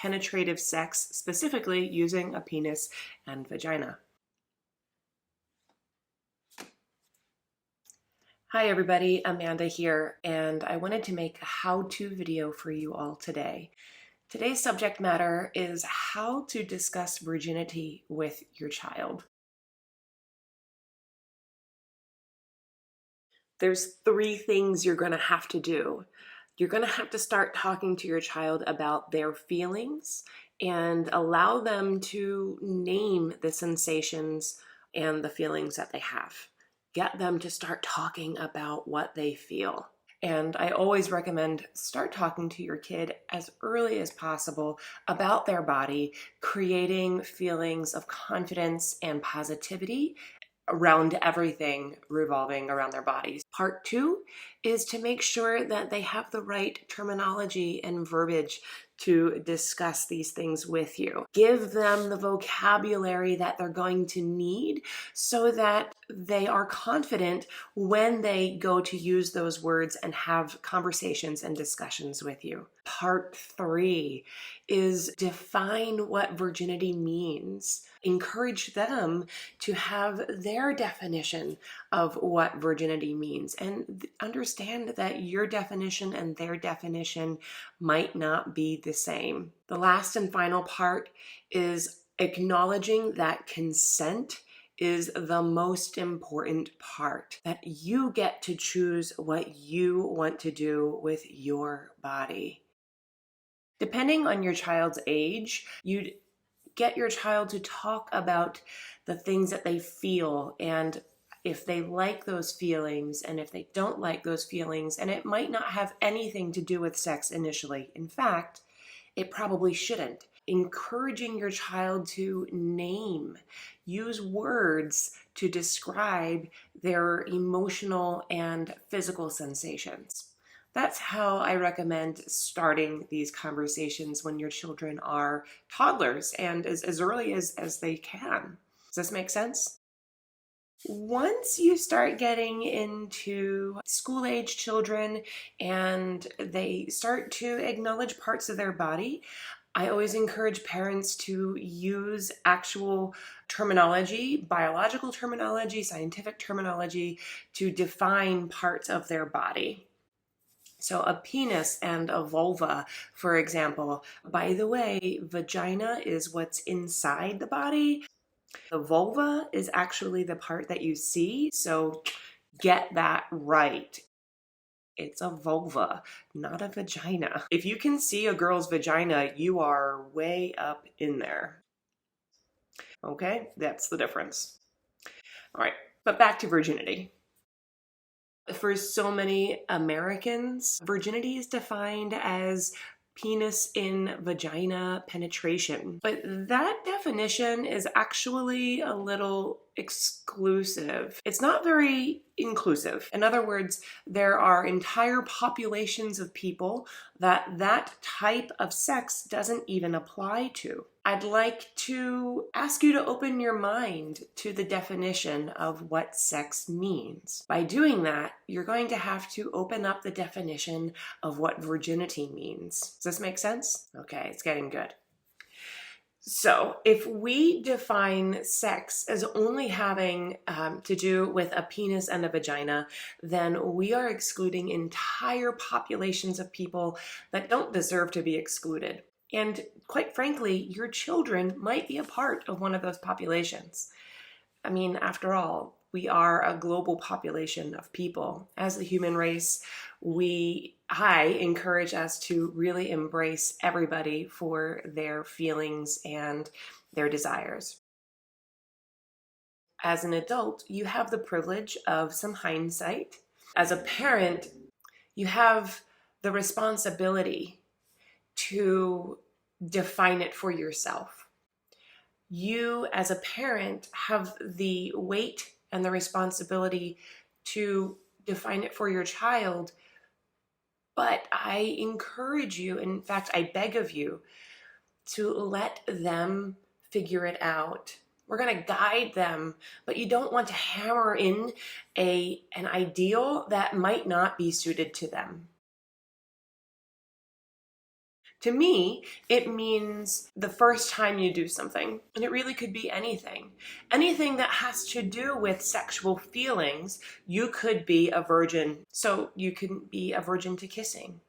penetrative sex, specifically using a penis and vagina. Hi everybody, Amanda here, and I wanted to make a how-to video for you all today. Today's subject matter is how to discuss virginity with your child. There's three things you're going to have to do. You're going to have to start talking to your child about their feelings and allow them to name the sensations and the feelings that they have. Get them to start talking about what they feel. And I always recommend start talking to your kid as early as possible about their body, creating feelings of confidence and positivity around everything revolving around their bodies. Part two is to make sure that they have the right terminology and verbiage to discuss these things with you. Give them the vocabulary that they're going to need so that they are confident when they go to use those words and have conversations and discussions with you. Part three is define what virginity means. Encourage them to have their definition of what virginity means and understand that your definition and their definition might not be the same. The last and final part is acknowledging that consent is the most important part, that you get to choose what you want to do with your body. Depending on your child's age, you'd get your child to talk about the things that they feel and if they like those feelings and if they don't like those feelings, and it might not have anything to do with sex initially. In fact, it probably shouldn't. Encouraging your child to name, use words to describe their emotional and physical sensations. That's how I recommend starting these conversations when your children are toddlers and as early as they can. Does this make sense? Once you start getting into school-age children and they start to acknowledge parts of their body, I always encourage parents to use actual terminology, biological terminology, scientific terminology, to define parts of their body. So a penis and a vulva, for example. By the way, vagina is what's inside the body. The vulva is actually the part that you see, so get that right. It's a vulva, not a vagina. If you can see a girl's vagina, you are way up in there. Okay, that's the difference. All right, but back to virginity. For so many Americans, virginity is defined as penis in vagina penetration. But that definition is actually a little exclusive. It's not very inclusive. In other words, there are entire populations of people that type of sex doesn't even apply to. I'd like to ask you to open your mind to the definition of what sex means. By doing that, you're going to have to open up the definition of what virginity means. Does this make sense? Okay, it's getting good. So if we define sex as only having to do with a penis and a vagina, then we are excluding entire populations of people that don't deserve to be excluded. And quite frankly, your children might be a part of one of those populations. I mean, after all, we are a global population of people. As the human race, I encourage us to really embrace everybody for their feelings and their desires. As an adult, you have the privilege of some hindsight. As a parent, you have the responsibility to define it for yourself. You, as a parent, have the weight and the responsibility to define it for your child, but I encourage you, in fact, I beg of you, to let them figure it out. We're going to guide them, but you don't want to hammer in an ideal that might not be suited to them. To me, it means the first time you do something, and it really could be anything. Anything that has to do with sexual feelings, you could be a virgin. So you can be a virgin to kissing.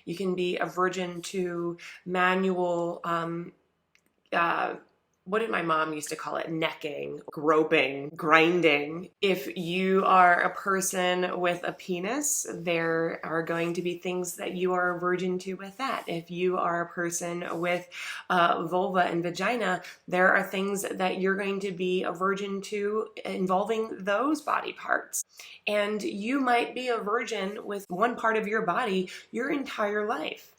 You can be a virgin to manual what did my mom used to call it? Necking, groping, grinding. If you are a person with a penis, there are going to be things that you are a virgin to with that. If you are a person with vulva and vagina, there are things that you're going to be a virgin to involving those body parts. And you might be a virgin with one part of your body your entire life.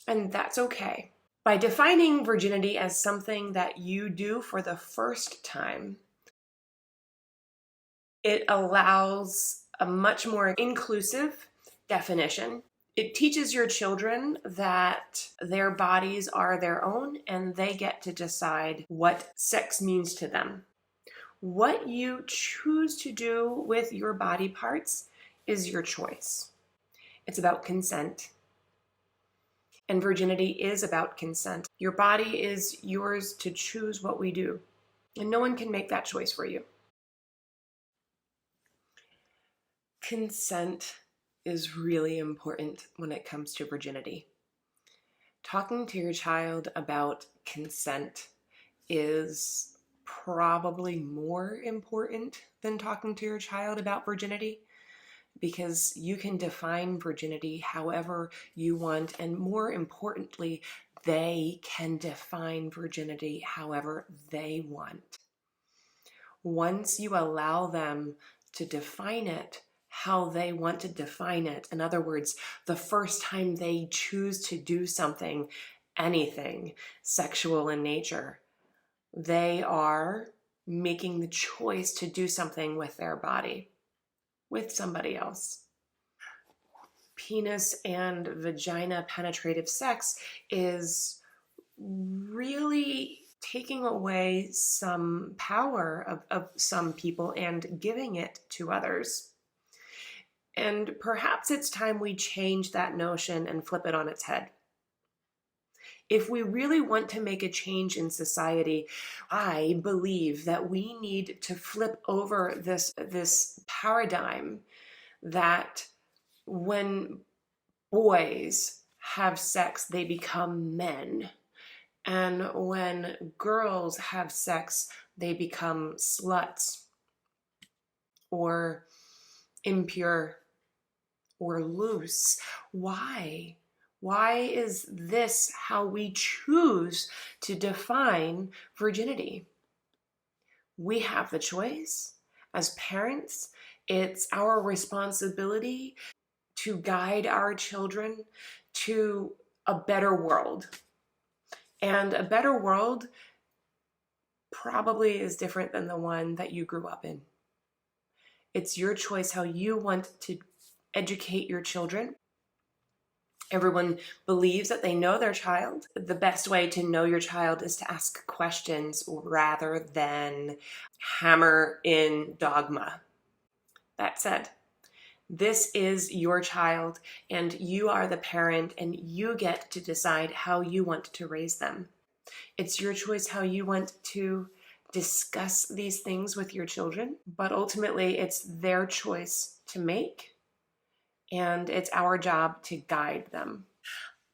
And that's okay. By defining virginity as something that you do for the first time, it allows a much more inclusive definition. It teaches your children that their bodies are their own and they get to decide what sex means to them. What you choose to do with your body parts is your choice. It's about consent. And virginity is about consent. Your body is yours to choose what we do, and no one can make that choice for you. Consent is really important when it comes to virginity. Talking to your child about consent is probably more important than talking to your child about virginity, because you can define virginity however you want, and more importantly, they can define virginity however they want. Once you allow them to define it how they want to define it, in other words, the first time they choose to do something, anything sexual in nature, they are making the choice to do something with their body, with somebody else. Penis and vagina penetrative sex is really taking away some power of some people and giving it to others. And perhaps it's time we change that notion and flip it on its head. If we really want to make a change in society, I believe that we need to flip over this paradigm that when boys have sex, they become men. And when girls have sex, they become sluts or impure or loose. Why? Why is this how we choose to define virginity? We have the choice. As parents, it's our responsibility to guide our children to a better world. And a better world probably is different than the one that you grew up in. It's your choice how you want to educate your children. Everyone believes that they know their child. The best way to know your child is to ask questions rather than hammer in dogma. That said, this is your child, and you are the parent, and you get to decide how you want to raise them. It's your choice how you want to discuss these things with your children, but ultimately it's their choice to make, and it's our job to guide them.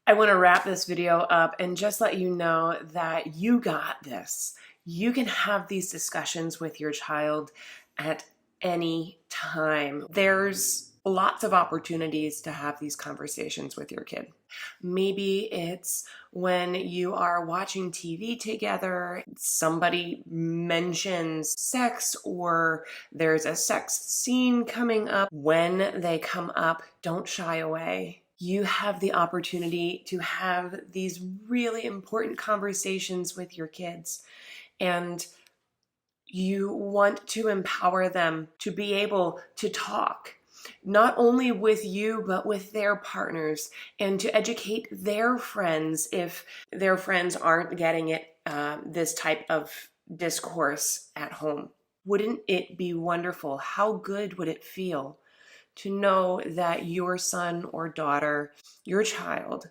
I want to wrap this video up and just let you know that you got this. You can have these discussions with your child at any time. There's lots of opportunities to have these conversations with your kid. Maybe it's when you are watching TV together, somebody mentions sex or there's a sex scene coming up. When they come up, don't shy away. You have the opportunity to have these really important conversations with your kids, and you want to empower them to be able to talk, not only with you, but with their partners, and to educate their friends if their friends aren't getting it, this type of discourse at home. Wouldn't it be wonderful? How good would it feel to know that your son or daughter, your child,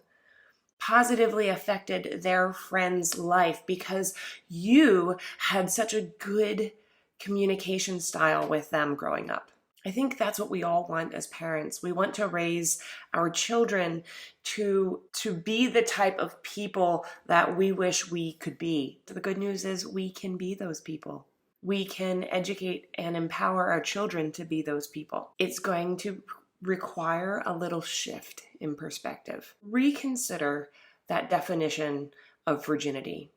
positively affected their friend's life because you had such a good communication style with them growing up. I think that's what we all want as parents. We want to raise our children to be the type of people that we wish we could be. So the good news is we can be those people. We can educate and empower our children to be those people. It's going to require a little shift in perspective. Reconsider that definition of virginity.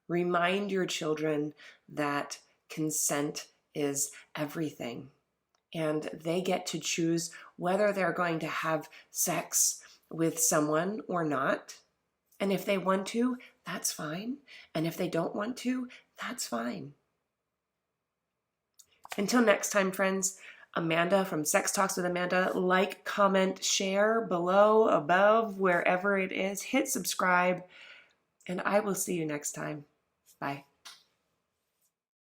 Remind your children that consent is everything, and they get to choose whether they're going to have sex with someone or not. And if they want to, that's fine. And if they don't want to, that's fine. Until next time, friends, Amanda from Sex Talks with Amanda. Like, comment, share below, above, wherever it is. Hit subscribe, and I will see you next time. Bye.